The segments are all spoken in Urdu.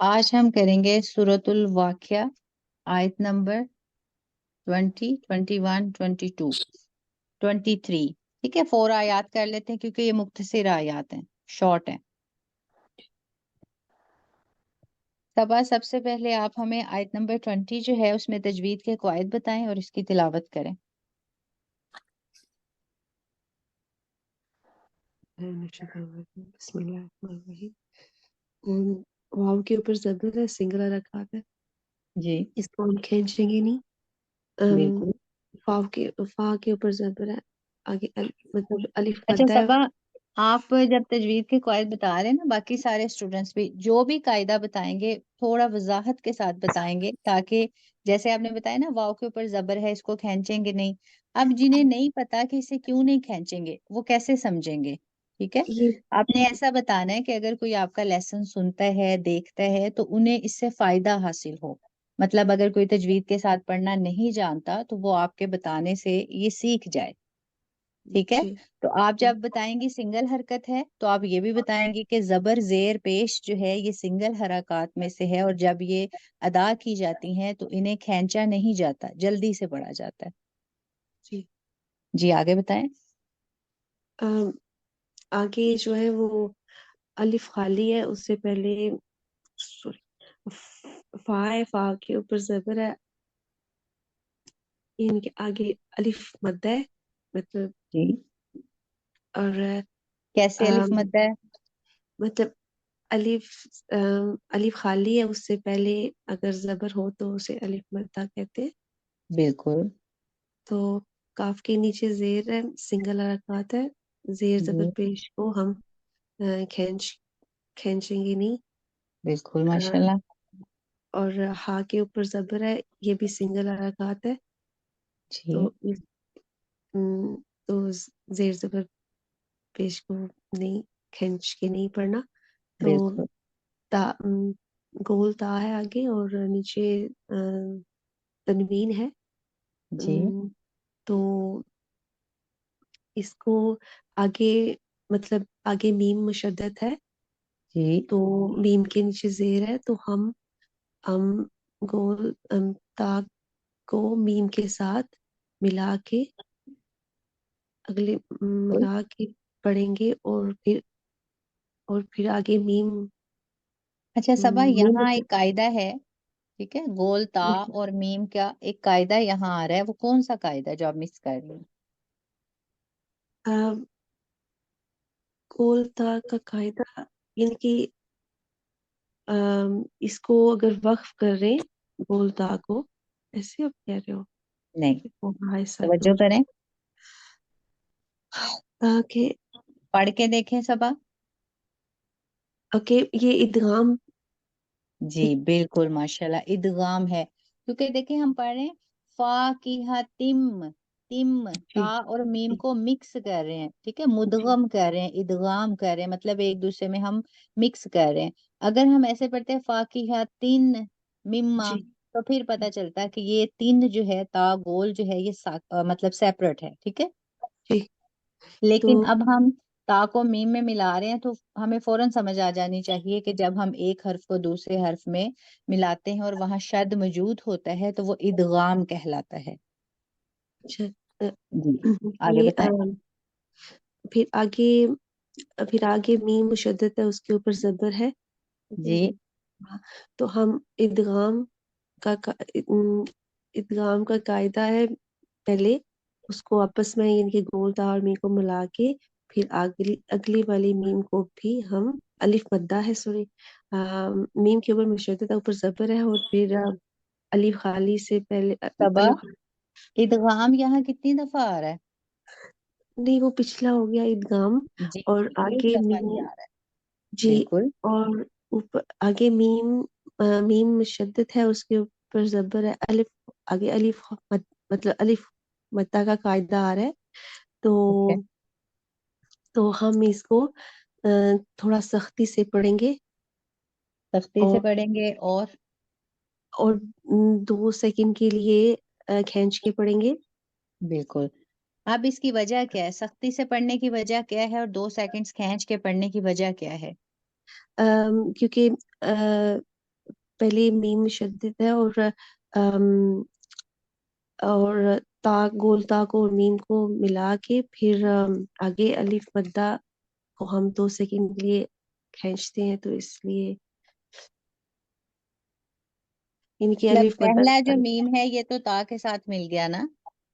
آج ہم کریں گے سورۃ الواقعہ آیت نمبر 20، 21، 22، 23. ٹھیک ہے، 4 آیات کر لیتے ہیں کیونکہ یہ مختصر آیات ہیں، شارٹ ہیں. صبا، سب سے پہلے آپ ہمیں آیت نمبر 20 جو ہے اس میں تجوید کے قواعد بتائیں اور اس کی تلاوت کریں. بسم اللہ الرحمن الرحیم. واو کے اوپر زبر ہے، سنگل رکعت ہے، جی اس کو ہم کھینچیں گے نہیں. بالکل. فا کے اوپر زبر ہے، آگے مطلب الف اچھا مدہ ہے. صبا، آپ جب تجوید کے قواعد بتا رہے ہیں نا، باقی سارے اسٹوڈینٹس بھی جو بھی قاعدہ بتائیں گے تھوڑا وضاحت کے ساتھ بتائیں گے، تاکہ جیسے آپ نے بتایا نا واو کے اوپر زبر ہے، اس کو کھینچیں گے نہیں. اب جنہیں نہیں پتا کہ اسے کیوں نہیں کھینچیں گے وہ کیسے سمجھیں گے؟ ٹھیک ہے، یہ آپ نے ایسا بتانا ہے کہ اگر کوئی آپ کا لیسن سنتا ہے، دیکھتا ہے، تو انہیں اس سے فائدہ حاصل ہو. مطلب اگر کوئی تجوید کے ساتھ پڑھنا نہیں جانتا تو وہ آپ کے بتانے سے یہ سیکھ جائے. ٹھیک ہے، جی تو آپ جب بتائیں گی سنگل حرکت ہے تو آپ یہ بھی بتائیں گی کہ زبر زیر پیش جو ہے یہ سنگل حرکات میں سے ہے، اور جب یہ ادا کی جاتی ہیں تو انہیں کھینچا نہیں جاتا، جلدی سے پڑھا جاتا ہے. جی. جی آگے بتائیں. آگے جو ہے وہ الف خالی ہے، اس سے پہلے فا ہے، فا کے اوپر زبر ہے، ان کے آگے الف مدہ ہے مطلب. جی اور کیسے الف مد ہے؟ مطلب الف الف خالی ہے، اس سے پہلے اگر زبر ہو تو اسے الف مدہ کہتے ہیں. بالکل. تو کاف کے نیچے زیر ہے، سنگل حرکات ہے، زیر زبر جی پیش کو ہم کھینچیں گے نہیں. بالکل ماشاء اللہ. اور ہا کے اوپر زبر ہے، یہ بھی سنگل حرکات ہے. جی تو تو زیر زبر پیش کو نہیں کھینچ کے نہیں پڑھنا. تو بالکل. تا گول تا ہے آگے، اور نیچے تنوین ہے. جی تو اس کو آگے مطلب آگے میم مشدد ہے، جی تو میم کے نیچے زیر ہے، تو ہم گول تا کو میم کے ساتھ ملا کے اگلے ملا کے پڑھیں گے، اور پھر آگے میم اچھا صبا، میم یہاں ایک قاعدہ ہے. ٹھیک ہے، گول تا اور میم کا ایک قاعدہ یہاں آ رہا ہے، وہ کون سا قاعدہ ہے جو آپ مس کر رہے ہیں؟ گول تا کا قاعدہ یعنی کہ اس کو اگر وقف کر رہے گول تا کو، ایسے آپ کہہ رہے ہو نہیں، کہ وہ ایسا توجہ کریں، تاکہ پڑھ کے دیکھیں صبا. یہ ادغام. جی بالکل ماشاءاللہ ادغام ہے، کیونکہ دیکھیں ہم پڑھ رہے ہیں فا کی تم تم تا جی اور میم جی کو مکس کر رہے ہیں. ٹھیک ہے، جی مدغم کر رہے ہیں، ادغام کر رہے ہیں، مطلب ایک دوسرے میں ہم مکس کر رہے ہیں. اگر ہم ایسے پڑھتے ہیں فا کی تین مما، جی تو پھر پتہ چلتا ہے کہ یہ تین جو ہے تا گول جو ہے یہ مطلب سیپریٹ ہے. ٹھیک ہے، جی. تو لیکن اب ہم تا کو میم میں ملا رہے ہیں تو ہمیں فوراً سمجھ آ جانی چاہیے کہ جب ہم ایک حرف کو دوسرے حرف میں ملاتے ہیں اور وہاں شد موجود ہوتا ہے تو وہ ادغام کہلاتا ہے. اچھا، جی آگے یہ بتائیں. پھر آگے میم مشدد ہے، اس کے اوپر زبر ہے. جی تو ہم کا ادغام کا قاعدہ ہے، پہلے اس کو آپس میں یعنی کہ گول تا اور میم کو ملا کے پھر اگلی والی میم کو بھی ہم الف مدہ ہے، سوری میم کے اوپر مشدد ہے، اوپر زبر ہے، اور پھر الف خالی سے پہلے صبا، الف ادغام یہاں کتنی دفعہ آ رہا ہے؟ نہیں، وہ پچھلا ہو گیا ادغام. جی اور ایک آگے دفعہ ہی میم. آ رہا ہے. جی. بالکل اور اوپر آگے میم مشدد ہے، اس کے اوپر زبر ہے، الف آگے الف مطلب الف مدہ کا قاعدہ آ رہا ہے. تو ٹھیک ہے، ہم اس کو تھوڑا سختی سے پڑھیں گے، سختی سے اور پڑھیں گے اور 2 سیکنڈ کے لیے کھینچ کے پڑھیں گے. بالکل. اب اس کی وجہ کیا ہے؟ سختی سے پڑھنے کی وجہ کیا ہے اور 2 سیکنڈز کھینچ کے پڑھنے کی وجہ کیا ہے؟ کیونکہ پہلے میم مشدد ہے ام، اور تا، گول تا کو اور میم کو ملا کے پھر آگے الف مدہ کو ہم 2 سیکنڈ کے لیے کھینچتے ہیں، تو اس لیے ان کی مطلب الف مدہ پہلا جو میم ہے یہ تو تا کے ساتھ مل گیا نا،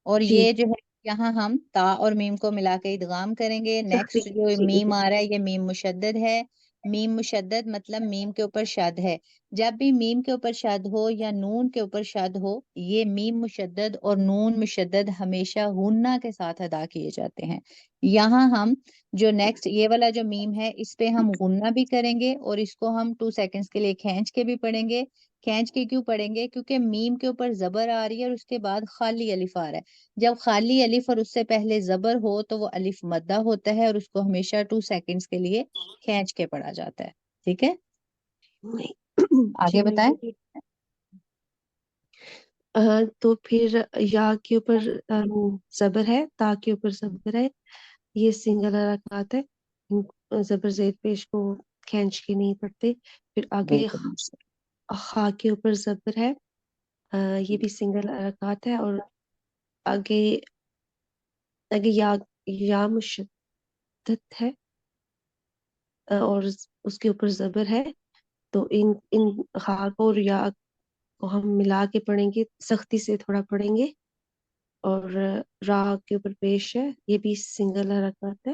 اور جی یہ جو ہے یہاں ہم تا اور میم کو ملا کے ادغام کریں گے. سختی نیکسٹ جو جی میم آ رہا ہے یہ میم مشدد ہے. میم مشدد مطلب میم کے اوپر شد ہے. جب بھی میم کے اوپر شد ہو یا نون کے اوپر شد ہو، یہ میم مشدد اور نون مشدد ہمیشہ غنہ کے ساتھ ادا کیے جاتے ہیں. یہاں ہم جو نیکسٹ یہ والا جو میم ہے اس پہ ہم غنہ بھی کریں گے، اور اس کو ہم 2 سیکنڈز کے لیے کھینچ کے بھی پڑھیں گے. کھینچ کے کیوں پڑھیں گے؟ کیونکہ میم کے اوپر زبر آ رہی ہے اور اس کے بعد خالی الف آ رہا ہے. جب خالی الف اور اس سے پہلے زبر ہو تو وہ الف مدہ ہوتا ہے، اور اس کو ہمیشہ 2 سیکنڈز کے لیے کھینچ کے پڑھا جاتا ہے. ٹھیک ہے، نہیں جی آگے میں بتائیں. بولی تو پھر یا کے اوپر زبر ہے، تا کے اوپر زبر ہے، یہ سنگل حرکات ہے، زبر زیر پیش کو کھینچ کے نہیں پڑھتے. پھر آگے بالکل خا کے اوپر زبر ہے، یہ بھی سنگل حرکات ہے. اور آگے آگے یا مشدد ہے، اور اس کے اوپر زبر ہے. تو ان خا کو اور یا کو ہم ملا کے پڑھیں گے، سختی سے تھوڑا پڑھیں گے. اور را کے اوپر پیش ہے، یہ بھی سنگل حرکات ہے.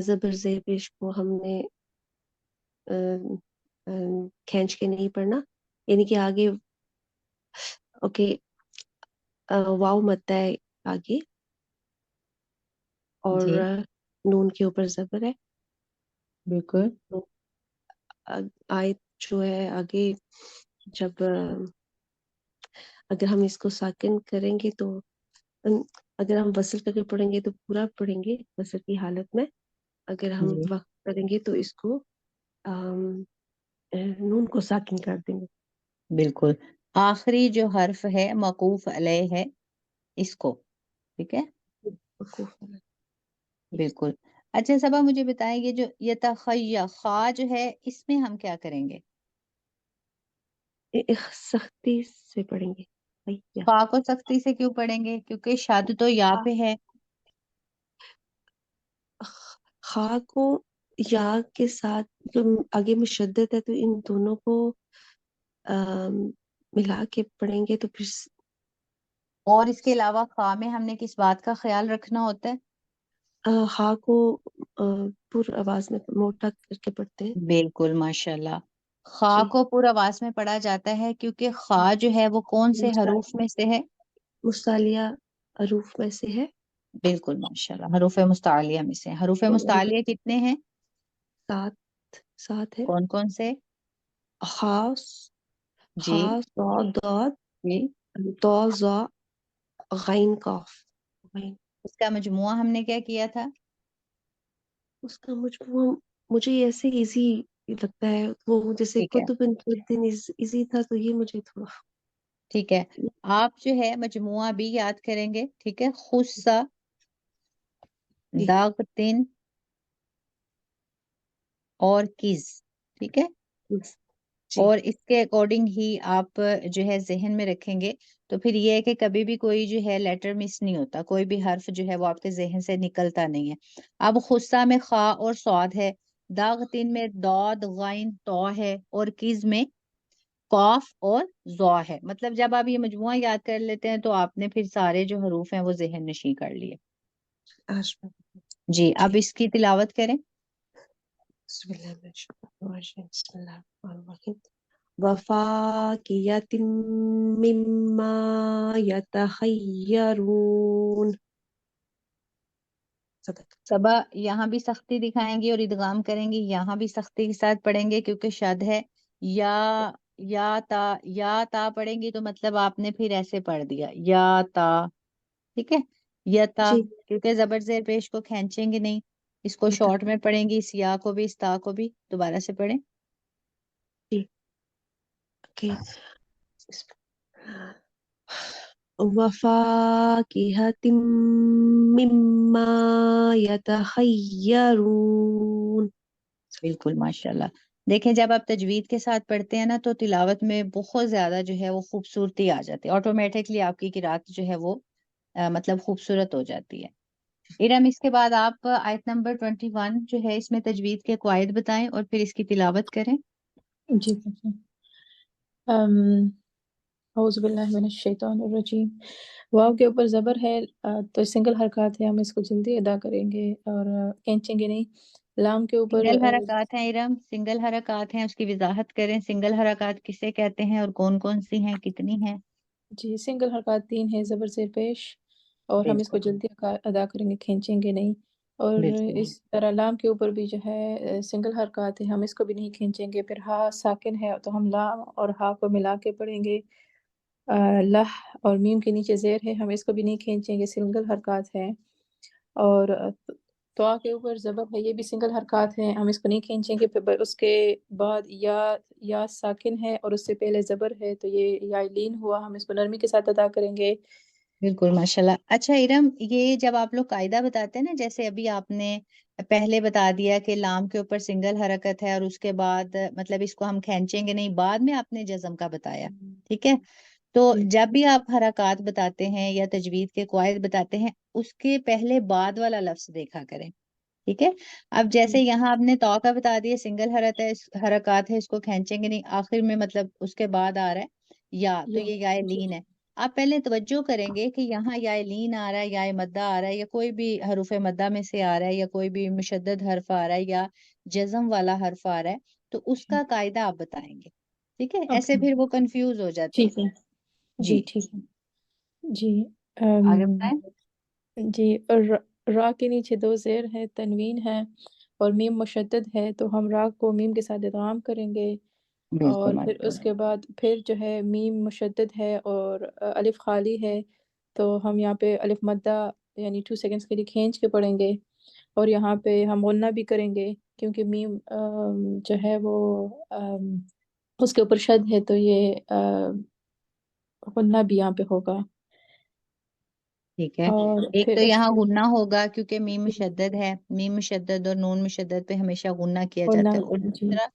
زبر زیر پیش کو ہم نے کھینچ کے نہیں پڑھنا، یعنی کہ آگے اوکے واو مدہ ہے آگے، اور جی نون کے اوپر زبر ہے. بالکل. تو آیت جو ہے آگے، جب اگر ہم اس کو ساکن کریں گے تو اگر ہم وصل کر کے پڑھیں گے تو پورا پڑھیں گے وصل کی حالت میں. اگر ہم جی وقت کریں گے تو اس کو نون کو ساکن کر دیں گے. بالکل. آخری جو حرف ہے موقوف علیہ ہے اس کو. ٹھیک ہے، بالکل. اچھا صبا مجھے بتائیں، یہ جو یتخیہ خا جو ہے اس میں ہم کیا کریں گے؟ سختی سے پڑھیں گے. یا خا کو سختی سے کیوں پڑھیں گے؟ کیونکہ شاد تو یا پہ ہے. خا کو یا کے ساتھ جو آگے مشدد ہے، تو ان دونوں کو ملا کے پڑھیں گے تو پھر اور اس کے علاوہ خا میں ہم نے کس بات کا خیال رکھنا ہوتا ہے؟ خا کو پر آواز میں موٹا کر کے پڑھتے ہیں. بالکل ماشاءاللہ. خا جی کو پور آواز میں پڑھا جاتا ہے کیونکہ خا جو ہے وہ کون سے حروف میں سے ہے؟ مستعلیہ حروف میں سے ہے. بالکل ماشاءاللہ، حروف مستعلیہ میں سے. حروف مستعلیہ کتنے ہیں؟ 7 ہے. کون کون سے؟ خا، جی صاد، ضاد، جی. طا، ظا، غین، قاف. غین. اس کا مجموعہ ہم نے کیا کیا تھا؟ اس کا مجموعہ مجھے ایسے ایزی لگتا ہے، وہ جیسے ٹھیک ہے کتب الدین ایزی تھا، تو یہ مجھے تھوڑا ٹھیک ہے. آپ جو ہے مجموعہ بھی یاد کریں گے. ٹھیک ہے، خصہ، جی داغتن اور کز. ٹھیک ہے، جی اور اس کے اکارڈنگ ہی آپ جو ہے ذہن میں رکھیں گے تو پھر یہ ہے کہ کبھی بھی کوئی جو ہے لیٹر مس نہیں ہوتا، کوئی بھی حرف جو ہے وہ آپ کے ذہن سے نکلتا نہیں ہے. اب خصہ میں خا اور صاد ہے، داغتن میں داد غین تو ہے، اور کز میں قاف اور ضا ہے. مطلب جب آپ یہ مجموعہ یاد کر لیتے ہیں تو آپ نے پھر سارے جو حروف ہیں وہ ذہن نشیں کر لیے. آج جی جی. اب اس کی تلاوت کریں. بسم اللہ من الشیطان الرجیم. بسم اللہ الرحمن الرحیم. وفاکہۃ مما یتخیرون. صدق. صبا یہاں بھی سختی دکھائیں گی اور ادغام کریں گی، یہاں بھی سختی کے ساتھ پڑھیں گے کیونکہ شد ہے. یا یا تا پڑھیں گی تو مطلب آپ نے پھر ایسے پڑھ دیا یا تا. ٹھیک ہے، یتا، جی کیونکہ زبر زیر پیش کو کھینچیں گے نہیں. اس کو یہ تھا. شارٹ میں پڑھیں گی، اس یا کو بھی اس تا کو بھی. دوبارہ سے پڑھیں. جی اوکے. وفاکہۃ مما یتخیرون. بالکل ماشاءاللہ. دیکھیں جب آپ تجوید کے ساتھ پڑھتے ہیں نا تو تلاوت میں بہت زیادہ جو ہے وہ خوبصورتی آ جاتی ہے، آٹومیٹکلی آپ کی قرات جو ہے وہ مطلب خوبصورت ہو جاتی ہے۔ ارم اس کے بعد آپ آیت نمبر 21 جو ہے اس میں تجوید کے قواعد بتائیں اور پھر اس کی تلاوت کریں۔ جی اعوذ باللہ من الشیطان الرجیم۔ واو کے اوپر زبر ہے تو سنگل حرکات ہے، ہم اس کو جلدی ادا کریں گے اور کھینچیں گے نہیں۔ لام کے اوپر سنگل حرکات ہیں ارم، سنگل حرکات ہیں، اس کی وضاحت کریں، سنگل حرکات کسے کہتے ہیں اور کون کون سی ہیں، کتنی ہیں؟ جی سنگل حرکات 3 ہے، زبر زیر پیش، اور ہم اس کو بالکل جلدی ادا کریں گے، کھینچیں گے نہیں۔ اور بالکل اس طرح لام کے اوپر بھی جو ہے سنگل حرکات ہے، ہم اس کو بھی نہیں کھینچیں گے۔ پھر ہا ساکن ہے تو ہم لام اور ہا کو ملا کے پڑھیں گے۔ لہ اور میم کے نیچے زیر ہے، ہم اس کو بھی نہیں کھینچیں گے، سنگل حرکات ہے۔ اور طا کے اوپر زبر ہے، یہ بھی سنگل حرکات ہیں، ہم اس کو نہیں کھینچیں گے۔ پھر اس کے بعد یا ساکن ہے اور اس سے پہلے زبر ہے تو یہ یا لین ہوا، ہم اس کو نرمی کے ساتھ ادا کریں گے۔ بالکل ماشاءاللہ۔ اچھا ارم، یہ جب آپ لوگ قاعدہ بتاتے ہیں نا، جیسے ابھی آپ نے پہلے بتا دیا کہ لام کے اوپر سنگل حرکت ہے اور اس کے بعد مطلب اس کو ہم کھینچیں گے نہیں، بعد میں آپ نے جزم کا بتایا، ٹھیک ہے؟ تو جی جب بھی آپ حرکات بتاتے ہیں یا تجوید کے قواعد بتاتے ہیں، اس کے پہلے بعد والا لفظ دیکھا کریں، ٹھیک ہے؟ اب جیسے یہاں آپ نے تو کا بتا دیا، سنگل حرکات ہے، اس کو کھینچیں گے نہیں، آخر میں مطلب اس کے بعد آ رہا ہے یا، تو یہ یا جی لین ہے۔ آپ پہلے توجہ کریں گے کہ یہاں یا لین آ رہا ہے، یا مدہ آ رہا ہے، یا کوئی بھی حروف مدہ میں سے آ رہا ہے، یا کوئی بھی مشدد حرف آ رہا ہے، یا جزم والا حرف آ رہا ہے، تو اس کا قاعدہ آپ بتائیں گے، ٹھیک ہے؟ ایسے اوکے، پھر وہ کنفیوز ہو جاتے ہیں۔ ٹھیک ہے، جی جی ٹھیک ہے جی۔ آگے بتائیں۔ جی اور را کے نیچے 2 زیر ہے، تنوین ہے اور میم مشدد ہے، تو ہم را کو میم کے ساتھ ادغام کریں گے۔ بالکل اور پھر اس ماشاءاللہ۔ کے بعد پھر جو ہے میم مشدد ہے اور الف خالی ہے، تو ہم یہاں پہ الف مدہ یعنی 2 سیکنڈز کے لیے کھینچ کے پڑھیں گے، اور یہاں پہ ہم غنہ بھی کریں گے کیونکہ میم جو ہے وہ اس کے اوپر شد ہے، تو یہ غنہ بھی یہاں پہ ہوگا۔ ٹھیک ہے، اور ایک تو پھر اس یہاں کے غنہ ہوگا کیونکہ میم مشدد ہے، میم مشدد اور نون مشدد پہ ہمیشہ غنہ کیا غنہ، جاتا ہے، اور جی، دوسرا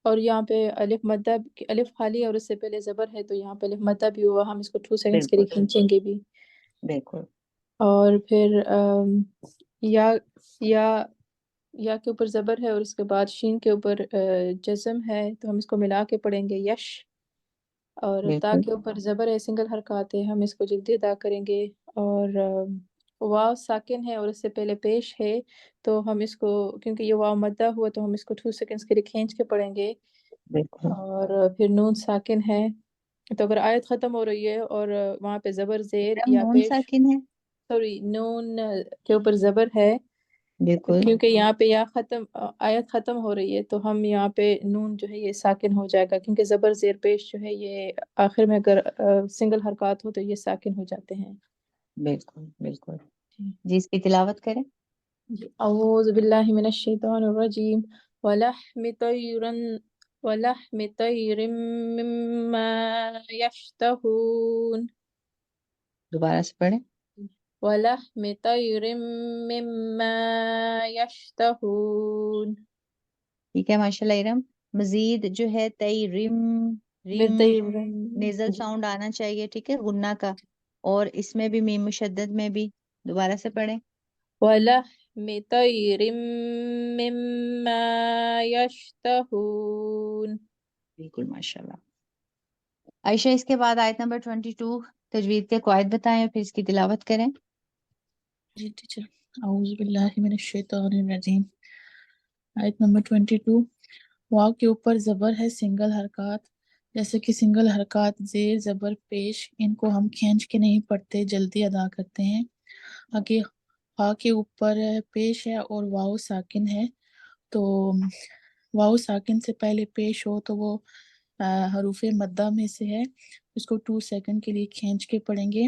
اور یہاں پہ الف مدہ، الف خالی ہے اور اس سے پہلے زبر ہے، تو یہاں پہ الف مدہ بھی ہوا، ہم اس کو 2 سیکنڈز کے لیے بالکل کھینچیں گے بھی۔ بالکل اور پھر یا یا یا کے اوپر زبر ہے اور اس کے بعد شین کے اوپر جزم ہے، تو ہم اس کو ملا کے پڑھیں گے، یش۔ اور تا بالکل کے اوپر زبر ہے، سنگل حرکات ہے، ہم اس کو جلدی ادا کریں گے۔ اور واو ساکن ہے اور اس سے پہلے پیش ہے، تو ہم اس کو کیونکہ یہ واو مدہ ہوا تو ہم اس کو 2 سیکنڈز کے لیے کھینچ کے پڑھیں گے۔ بالکل اور پھر نون ساکن ہے، تو اگر آیت ختم ہو رہی ہے اور وہاں پہ زبر زیر ایرم یا نون پیش، ساکن ہے، سوری نون کے اوپر زبر ہے، بالکل کیونکہ یہاں پہ یا ختم آیت ختم ہو رہی ہے، تو ہم یہاں پہ نون جو ہے یہ ساکن ہو جائے گا، کیونکہ زبر زیر پیش جو ہے یہ آخر میں اگر سنگل حرکات ہو تو یہ ساکن ہو جاتے ہیں۔ بالکل بالکل۔ جی جی اس کی تلاوت کریں۔ جی اعوذ باللہ من الشیطان الرجیم۔ ولحم طیر ولحم طیر مما یشتہون۔ دوبارہ سے پڑھیں۔ ولحم طیر مما یشتہون۔ ٹھیک ہے ماشاءاللہ ارم۔ مزید جو ہے تی رم، رم طیر نیزل جی ساؤنڈ آنا چاہیے، ٹھیک ہے، غنہ کا، اور اس میں بھی میم مشدد میں بھی، دوبارہ سے پڑھیں۔ ولحم طیر مما یشتہون۔ بالکل ماشاءاللہ۔ عائشہ اس کے بعد آیت نمبر 22 تجوید کے قواعد بتائیں اور پھر اس کی تلاوت کریں۔ جی ٹیچر، اعوذ باللہ من الشیطان الرجیم۔ آیت نمبر 22۔ واو کے اوپر زبر ہے، سنگل حرکات، جیسے کہ سنگل حرکات زیر زبر پیش، ان کو ہم کھینچ کے نہیں پڑھتے، جلدی ادا کرتے ہیں۔ آگے ہا کے اوپر پیش ہے اور واو ساکن ہے، تو واو ساکن سے پہلے پیش ہو تو وہ حروف مدہ میں سے ہے، اس کو 2 سیکنڈ کے لیے کھینچ کے پڑھیں گے۔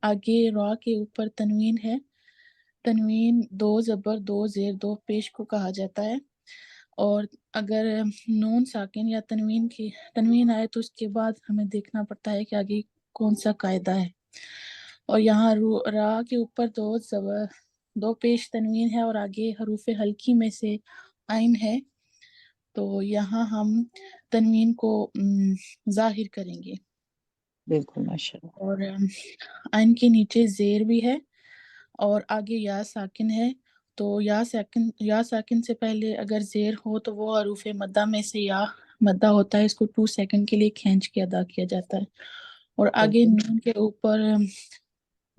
آگے را کے اوپر تنوین ہے، تنوین 2 زبر 2 زیر 2 پیش کو کہا جاتا ہے، اور اگر نون ساکن یا تنوین آئے تو اس کے بعد ہمیں دیکھنا پڑتا ہے کہ آگے کون سا قاعدہ ہے۔ اور یہاں را کے اوپر 2 زبر 2 پیش تنوین ہے اور آگے حروف ہلکی میں سے عین ہے، تو یہاں ہم تنوین کو ظاہر کریں گے، بالکل ماشاءاللہ. اور عین کے نیچے زیر بھی ہے اور آگے یا ساکن ہے. تو یا ساکن سے پہلے اگر زیر ہو تو وہ حروف مدہ میں سے یا مدہ ہوتا ہے، اس کو 2 سیکنڈ کے لیے کھینچ کے ادا کیا جاتا ہے. اور آگے بالکل نون کے اوپر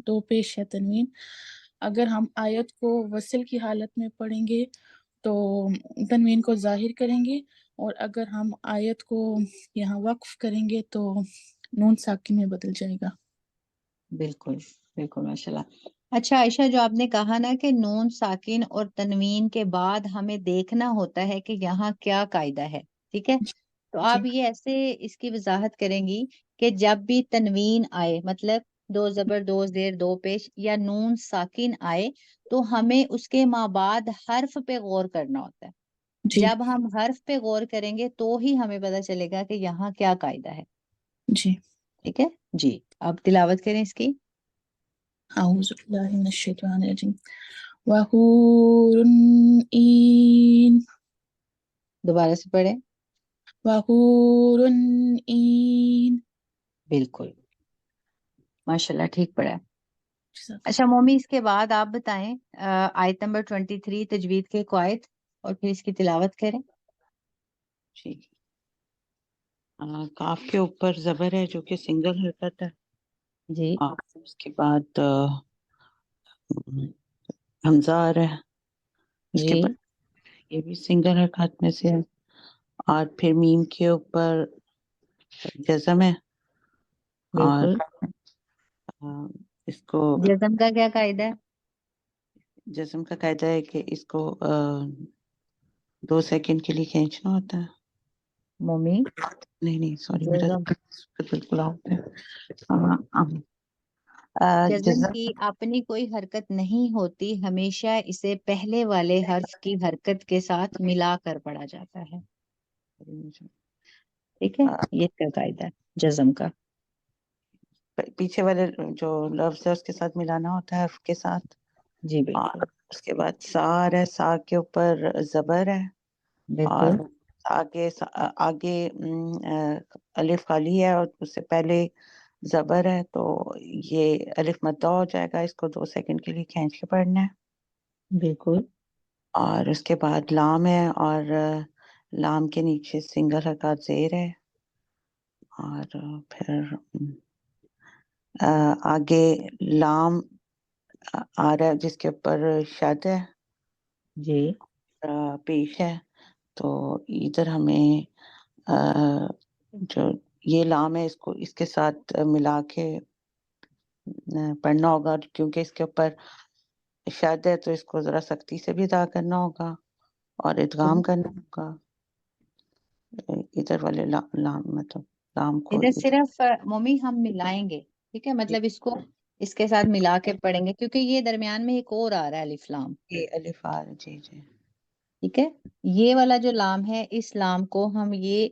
2 پیش ہے تنوین. اگر ہم آیت کو وصل کی حالت میں پڑھیں گے تو تنوین کو ظاہر کریں گے، اور اگر ہم آیت کو یہاں وقف کریں گے تو نون ساکن میں بدل جائے گا. بالکل بالکل ماشاءاللہ. اچھا عائشہ، جو آپ نے کہا نا کہ نون ساکن اور تنوین کے بعد ہمیں دیکھنا ہوتا ہے کہ یہاں کیا قاعدہ ہے، ٹھیک ہے، تو جی آپ یہ ایسے اس کی وضاحت کریں گی کہ جب بھی تنوین آئے، مطلب 2 زبر 2 زیر 2 پیش یا نون ساکن آئے، تو ہمیں اس کے ماں بعد حرف پہ غور کرنا ہوتا ہے. جی جب ہم حرف پہ غور کریں گے تو ہی ہمیں پتہ چلے گا کہ یہاں کیا قاعدہ ہے. جی. ٹھیک ہے جی، آپ تلاوت کریں اس کی. اعوذ باللہ من الشیطان الرجیم. وحور عین. دوبارہ سے پڑھیں. وحور عین. بالکل ماشاءاللہ، ٹھیک پڑھا. اچھا مومی، اس کے بعد آپ بتائیں آیت نمبر 23 تجوید کے قواعد، اور پھر اس کی تلاوت کریں. جی. کاف کے اوپر زبر ہے جو کہ سنگل حرکت ہے، جی اور اس کے بعد حمزہ آ رہا ہے، اس کے جی بعد یہ بھی سنگل حرکت میں سے ہے، اور پھر میم کے اوپر جزم ہے، اور بالکل. اس کو جزم کا کیا قاعدہ ہے؟ جزم کا قاعدہ ہے کہ اس کو 2 سیکنڈ کے لیے کھینچنا ہوتا ہے. مومی نہیں سوری، میرا جزم بالکل آؤٹ ہے. جزم جزم کی اپنی کوئی حرکت نہیں ہوتی، ہمیشہ اسے پہلے والے حرف کی حرکت کے ساتھ ملا کر پڑھا جاتا ہے. ٹھیک ہے، یہ کیا قاعدہ ہے جزم کا؟ پیچھے والے جو لفظ ہے اس کے ساتھ ملانا ہوتا ہے حرف کے ساتھ. جی اور بالکل اس کے بعد سار ہے، سا کے اوپر زبر ہے، اور بالکل آگے الف خالی ہے اور اس سے پہلے زبر ہے، تو یہ الف مدہ ہو جائے گا. اس کو 2 سیکنڈ کے لیے کھینچ کے پڑھنا ہے. بالکل اور اس کے بعد لام ہے، اور لام کے نیچے سنگل حرکات زیر ہے، اور پھر آگے لام آ رہا ہے جس کے اوپر شد ہے، جی پیش ہے. تو ادھر ہمیں جو یہ لام ہے اس کے ساتھ ملا کے پڑھنا ہوگا، کیونکہ اس کے اوپر شد ہے تو اس کو ذرا سختی سے بھی ادا کرنا ہوگا اور ادغام کرنا ہوگا. ادھر والے لام مطلب لام کو ادھر صرف مومی ہم ملائیں گے، ٹھیک ہے، مطلب اس کو اس کے ساتھ ملا کے پڑھیں گے، کیونکہ یہ درمیان میں ایک اور آ رہا ہے الف لام. یہ الف آ رہا ہے. جی جی ٹھیک ہے، یہ والا جو لام ہے، اس لام کو ہم یہ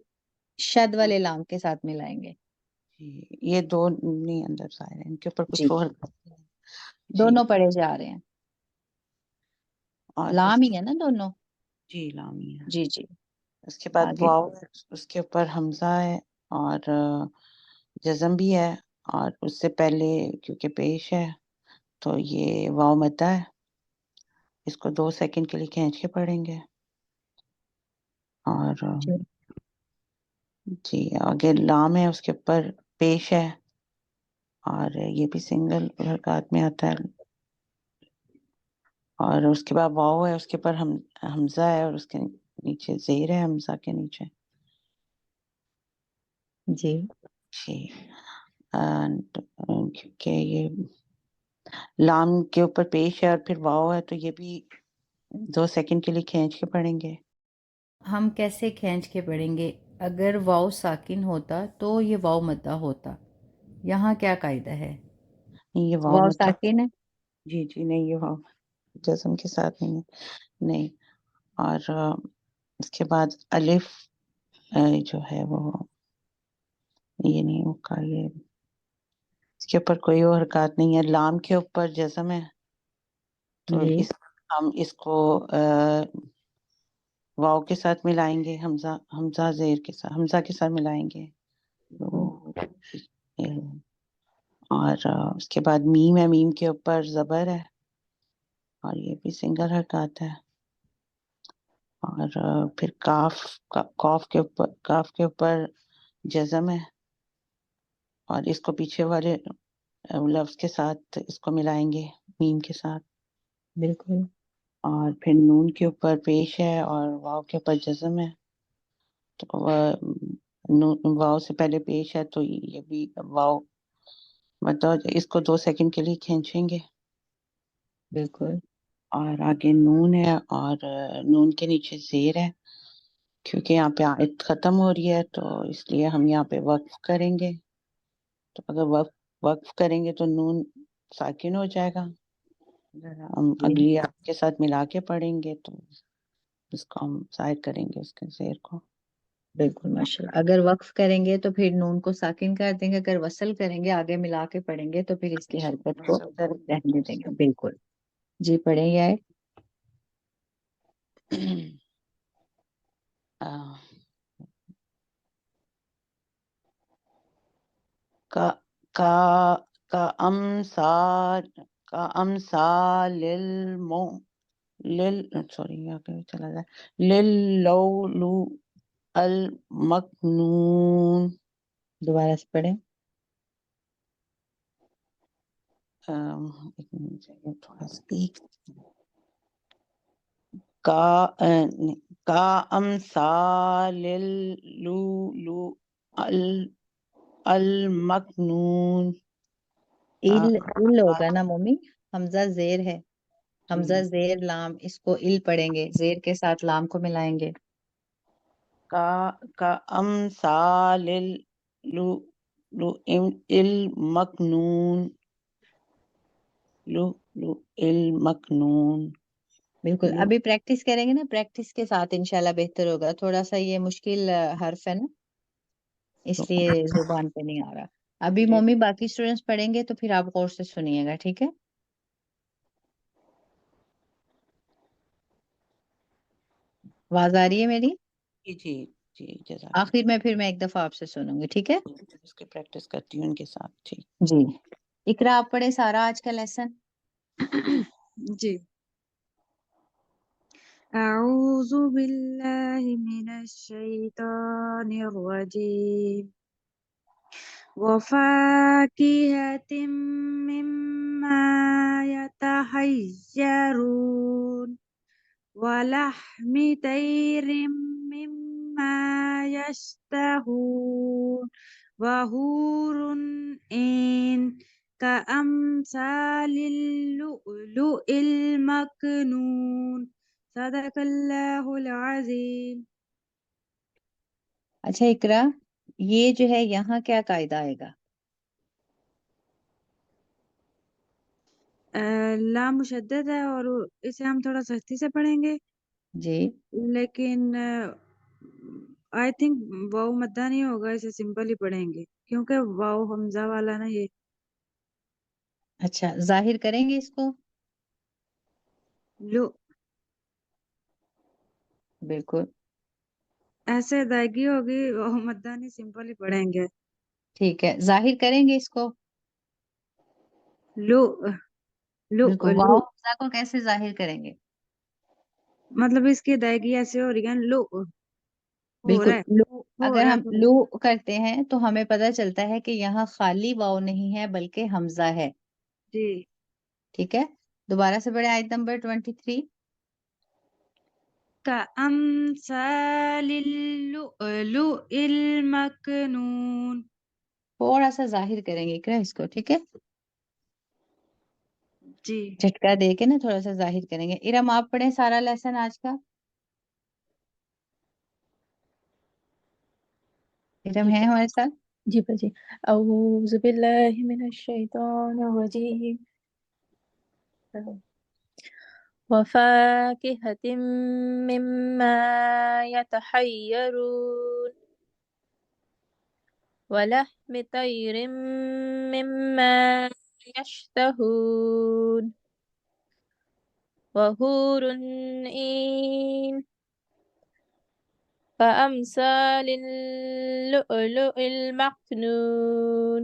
شد والے لام کے ساتھ ملائیں گے. جی. یہ دو نہیں اندر ظاہر ہے، ان کے اوپر جی کچھ اور. جی. دونوں پڑھے جا رہے ہیں، اور لام ہی ہے نا دونوں. جی لامی ہے. جی جی اس کے بعد آگے. واو ہے، اس کے اوپر حمزہ ہے اور جزم بھی ہے، اور اس سے پہلے کیونکہ پیش ہے تو یہ واو مدہ ہے. اس کو 2 سیکنڈ کے لیے کھینچ کے پڑھیں گے. اور جی جی آگے لام ہے، اس کے اوپر پیش ہے، اور یہ بھی سنگل حرکات میں آتا ہے. اور اس کے بعد واو ہے، اس کے اوپر حمزہ ہے، اور اس کے نیچے زیر ہے حمزہ کے نیچے. جی جی. کیونکہ یہ لام کے اوپر پیش ہے اور پھر واو ہے تو یہ بھی 2 سیکنڈ کے لیے کھینچ کے پڑھیں گے. ہم کیسے کھینچ کے پڑھیں گے؟ اگر واو ساکن ہوتا تو یہ واو مدہ ہوتا. یہاں کیا قاعدہ ہے؟ نہیں یہ واو واو مطلب ساکن ہے. جی جی نہیں یہ واو جزم کے ساتھ نہیں ہے. نہیں. اور اس کے بعد الف جو ہے وہ یہ نہیں ہوگا. یہ اس کے اوپر کوئی اور حرکات نہیں ہے. لام کے اوپر جزم ہے تو جی ہم اس کو واو کے ساتھ ملائیں گے، حمزہ زیر کے ساتھ، حمزہ کے ساتھ ملائیں گے اور اس کے بعد میم ہے، میم کے اوپر زبر ہے اور یہ بھی سنگل حرکات ہے، اور پھر کاف کے اوپر جزم ہے اور اس کو پیچھے والے لفظ کے ساتھ اس کو ملائیں گے میم کے ساتھ، بالکل اور پھر نون کے اوپر پیش ہے اور واو کے اوپر جزم ہے، تو واو سے پہلے پیش ہے تو یہ بھی واو، مطلب اس کو 2 سیکنڈ کے لیے کھینچیں گے، بالکل اور آگے نون ہے اور نون کے نیچے زیر ہے، کیونکہ یہاں پہ آیت ختم ہو رہی ہے تو اس لیے ہم یہاں پہ وقف کریں گے، تو اگر وقف کریں گے تو نون ساکن ہو جائے گا، اگر ہم جی اگلی آیت کے ساتھ ملا کے پڑھیں گے تو اس کو ہم ظاہر کریں گے اس کے زیر کو۔ بالکل ماشاء اللہ، اگر وقف کریں گے تو پھر نون کو ساکن کر دیں گے، اگر وصل کریں گے آگے ملا کے پڑھیں گے تو پھر اس کی حرکت کو رہنے دیں گے۔ بالکل جی پڑھیں یہ آئے۔ کا کا کا امثال کا امثال سوری یہاں پہ چلا جائے للولو المکنون، دوبارہ سے پڑھیں۔ ایک منٹ چاہیے تھوڑا سا، کا امثال اللؤلؤ المکنون، ال ہوگا نا مومی، حمزہ زیر ہے، حمزہ زیر لام، اس کو ال پڑھیں گے، زیر کے ساتھ لام کو ملائیں گے۔ کا امثال اللؤلؤ المکنون، لؤلؤ المکنون، بالکل ابھی پریکٹس کریں گے نا، پریکٹس کے ساتھ انشاءاللہ بہتر ہوگا، تھوڑا سا یہ مشکل حرف ہے نا اس لیے زبان پہ نہیں آ رہا۔ ابھی مومی باقی اسٹوڈینٹس پڑھیں گے تو پھر آپ غور سے سنیے گا، ٹھیک ہے؟ آواز آ رہی ہے میری؟ جی جی جزاک آخر میں پھر میں ایک دفعہ آپ سے سنوں گی، ٹھیک ہے؟ اللہ، اس کی پریکٹس کرتی ہوں ان کے ساتھ، ٹھیک۔ جی اقرا آپ پڑھے سارا آج کا لیسن۔ جی أعوذ بالله من الشيطان الرجيم وفاكهة مما يتحيرون ولحم طير مما يشتهون وحور عين كأمثال اللؤلؤ المكنون صدق اللہ العظیم۔ اچھا اقرا، یہ جو ہے یہاں کیا قاعدہ آئے گا؟ لام مشدد ہے اور اسے ہم تھوڑا سختی سے پڑھیں گے، جی لیکن آئی تھنک واؤ مدہ نہیں ہوگا، اسے سمپل ہی پڑھیں گے کیونکہ واؤ حمزہ والا نا یہ۔ اچھا ظاہر کریں گے اس کو؟ لو بالکل ایسے ادائیگی ہوگی، واؤ مدہ نہیں، سمپل ہی پڑھیں گے۔ ٹھیک ہے، ظاہر کریں گے اس کو؟ لو لو بالکل، لو واؤ حمزہ کو کیسے ظاہر کریں گے؟ مطلب اس کی ادائیگی ایسے ہو رہی ہے، لو ہو بالکل رہا ہے، لو، ہو اگر رہا ہے ہم تھوڑا لو سا۔ کرتے ہیں تو ہمیں پتہ چلتا ہے کہ یہاں خالی واؤ نہیں ہے بلکہ حمزہ ہے، جی ٹھیک ہے؟ دوبارہ سے پڑھیں آیت نمبر 23۔ كأمثال اللؤلؤ المكنون۔ تھوڑا سا ظاہر کریں گے اقرا اس کو، ٹھیک ہے؟ جی جھٹکا دے کے نا تھوڑا سا ظاہر کریں گے۔ ارم آپ پڑھیں سارا لیسن آج کا۔ ارم ہے ہمارے ساتھ؟ جی بجی اعوذ باللہ من الشیطان الرجیم وفاكهة مما يتحيرون ولحم طير مما يشتهون وحور عين كأمثال اللؤلؤ المكنون.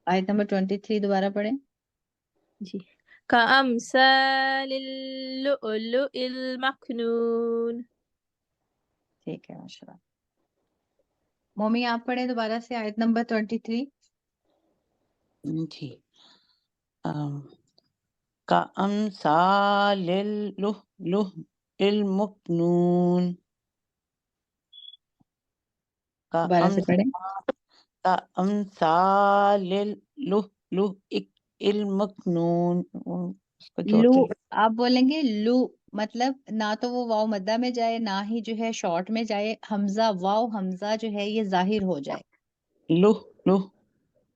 آیت نمبر 23 دوبارہ پڑھیں. جی. كأمثال اللؤلؤ المكنون. ٹھیک ہے ماشاء اللہ. مومی آپ پڑھیں دوبارہ سے آیت نمبر 23. جی. كأمثال اللؤلؤ المكنون. دوبارہ سے پڑھیں. كأمثال اللؤلؤ المكنون. اس کو جوڑ لو کے آپ بولیں گے لو، مطلب نہ تو وہ واو مدہ میں جائے نہ ہی جو ہے شارٹ میں جائے، حمزہ واو حمزہ جو ہے یہ ظاہر ہو جائے. لؤلؤ لو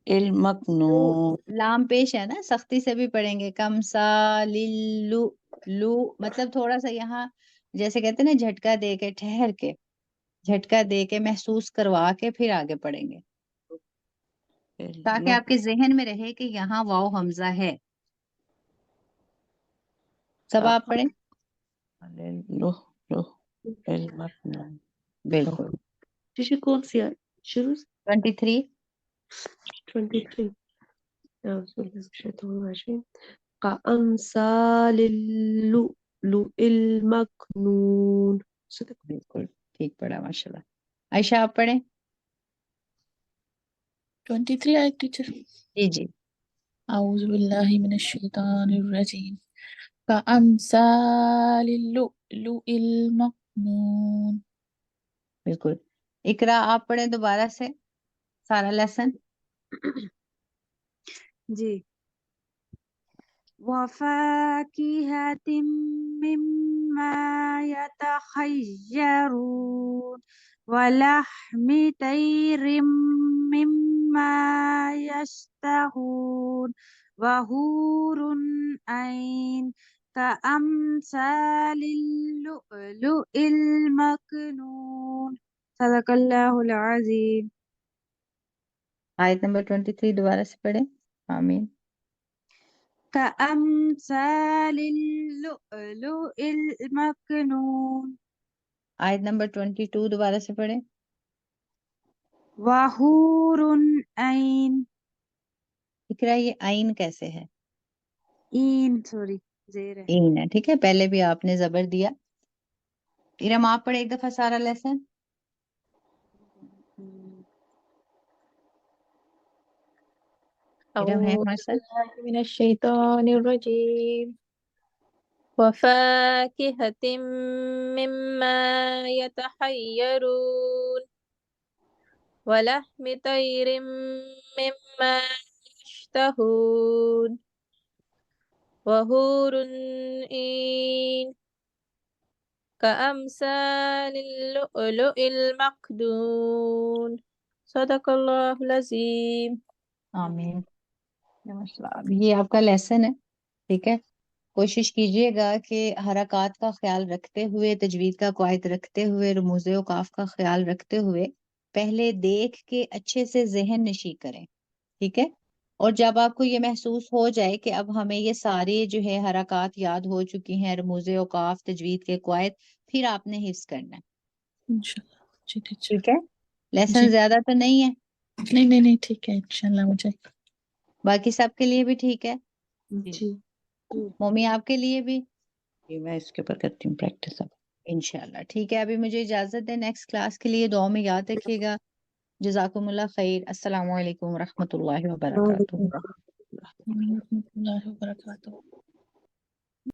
المكنون. لام پیش ہے نا، سختی سے بھی پڑھیں گے. کم سا لو لو، مطلب تھوڑا سا یہاں جیسے کہتے ہیں نا جھٹکا دے کے، ٹھہر کے جھٹکا دے کے محسوس کروا کے پھر آگے پڑھیں گے، تاکہ آپ کے ذہن میں رہے کہ یہاں واو حمزہ ہے. سب آپ پڑھیں. اللؤلؤ المكنون. بالکل. ٹیچر کون سی آئے شروع سے 23. 23 أعوذ بالله من الشيطان الرجيم كأمثال اللؤلؤ المكنون. صدق. بالکل ٹھیک پڑھا ماشاء اللہ. عائشہ آپ پڑھیں. 23 آیت ٹیچر. جی جی. أعوذ بالله من الشيطان الرجيم كأمثال اللؤلؤ المكنون. بالکل. اقرا آپ پڑھیں دوبارہ سے سارا لیسن. جی. وفاكهة مما يتخيرون ولحم طير مما يشتهون وحور عين كأمثال اللؤلؤ المكنون. صدق اللہ العظیم. آیت نمبر 23 دوبارہ سے پڑھیں. آمین. كأمثال اللؤلؤ المكنون آیت نمبر 22 دوبارہ سے پڑھیں. وحور عین. اقرا یہ عین کیسے ہے؟ این سوری زیر ہے. عین ہے، ٹھیک ہے، پہلے بھی آپ نے زبر دیا. ارم آپ پڑھے ایک دفعہ سارا لیسن. ارم ہے أعوذ ہمارے ساتھ. بالله من الشيطان الرجيم وفاكهة مما يتحيرون ولحم طير مما يشتهون وحور عين كأمثال اللؤلؤ المكنون. صدق الله العظيم. آمین. اب یہ آپ کا لیسن ہے، ٹھیک ہے. کوشش کیجئے گا کہ حرکات کا خیال رکھتے ہوئے، تجوید کا قواعد رکھتے ہوئے، رموز اوقاف کا خیال رکھتے ہوئے پہلے دیکھ کے اچھے سے ذہن نشی کریں، ٹھیک ہے. اور جب آپ کو یہ محسوس ہو جائے کہ اب ہمیں یہ سارے جو ہے حرکات یاد ہو چکی ہیں، رموز اوقاف، تجوید کے قواعد، پھر آپ نے حفظ کرنا ہے، انشاءاللہ. جی ٹیچر. ٹھیک ہے. لیسن جی زیادہ تو نہیں ہے، نہیں ٹھیک ہے انشاءاللہ. مجھے باقی سب کے لیے بھی ٹھیک ہے. جی. مومی آپ کے لیے بھی میں اس کے اوپر کرتی ہوں پریکٹس اب. انشاءاللہ. ٹھیک ہے، ابھی مجھے اجازت دیں، نیکسٹ کلاس کے لیے دعا میں یاد رکھیے گا. جزاکم اللہ خیر. السلام علیکم ورحمۃ اللہ وبرکاتہ. وعلیکم السلام. ورحمۃ اللہ وبرکاتہ.